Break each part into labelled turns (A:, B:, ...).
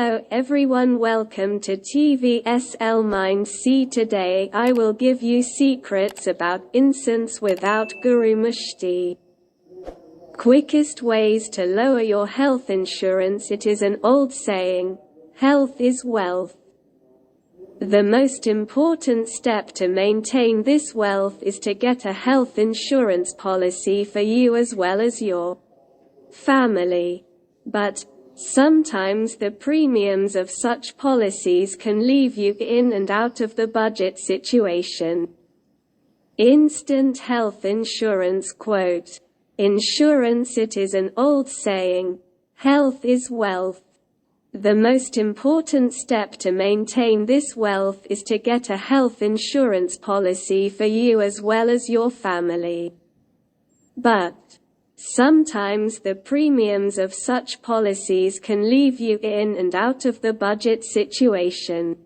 A: Hello everyone, welcome to TVSL Mind. See, today I will give you secrets about incense without Guru Mushti. Quickest ways to lower your health insurance. It is an old saying, health is wealth. The most important step to maintain this wealth is to get a health insurance policy for you as well as your family. But sometimes the premiums of such policies can leave you in and out of the budget situation. Instant health insurance. Quote, insurance, it is an old saying, health is wealth. The most important step to maintain this wealth is to get a health insurance policy for you as well as your family. But sometimes the premiums of such policies can leave you in and out of the budget situation.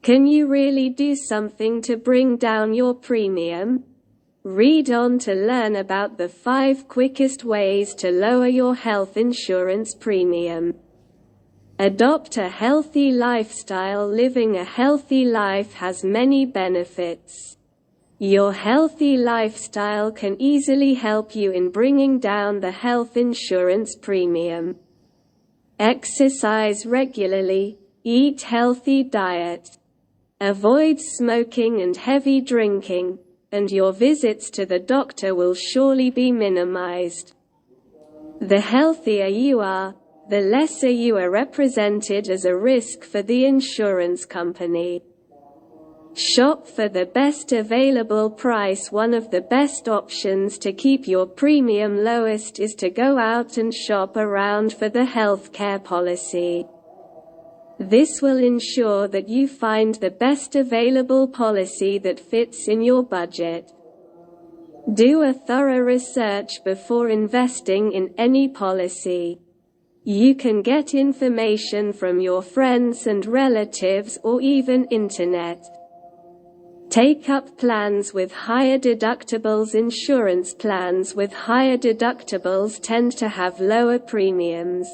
A: Can you really do something to bring down your premium? Read on to learn about the 5 quickest ways to lower your health insurance premium. Adopt a healthy lifestyle. Living a healthy life has many benefits. Your healthy lifestyle can easily help you in bringing down the health insurance premium. Exercise regularly, eat healthy diet, avoid smoking and heavy drinking, and your visits to the doctor will surely be minimized. The healthier you are, the lesser you are represented as a risk for the insurance company. Shop for the best available price. One of the best options to keep your premium lowest is to go out and shop around for the healthcare policy. This will ensure that you find the best available policy that fits in your budget. Do a thorough research before investing in any policy. You can get information from your friends and relatives or even internet. Take up plans with higher deductibles. Insurance plans with higher deductibles tend to have lower premiums.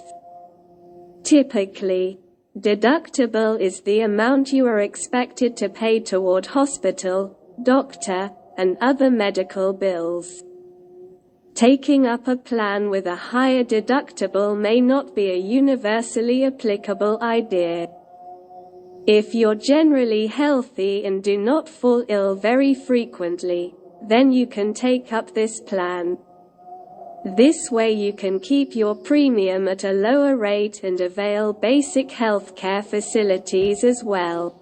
A: Typically, deductible is the amount you are expected to pay toward hospital, doctor, and other medical bills. Taking up a plan with a higher deductible may not be a universally applicable idea. If you're generally healthy and do not fall ill very frequently, then you can take up this plan. This way you can keep your premium at a lower rate and avail basic healthcare facilities as well.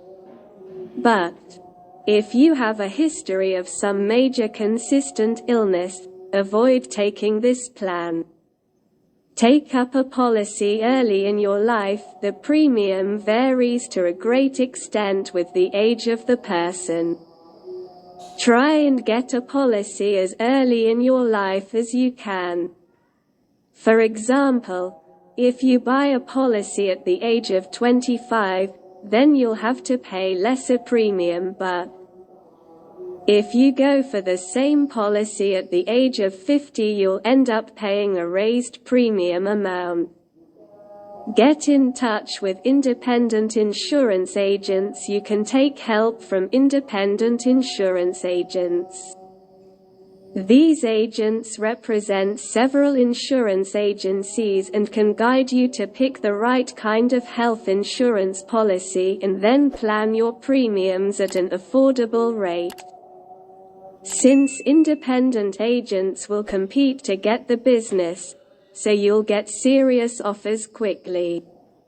A: But if you have a history of some major consistent illness, avoid taking this plan. Take up a policy early in your life. The premium varies to a great extent with the age of the person. Try and get a policy as early in your life as you can. For example, if you buy a policy at the age of 25, then you'll have to pay lesser premium, but if you go for the same policy at the age of 50, you'll end up paying a raised premium amount. Get in touch with independent insurance agents. You can take help from independent insurance agents. These agents represent several insurance agencies and can guide you to pick the right kind of health insurance policy and then plan your premiums at an affordable rate. Since independent agents will compete to get the business, so you'll get serious offers quickly.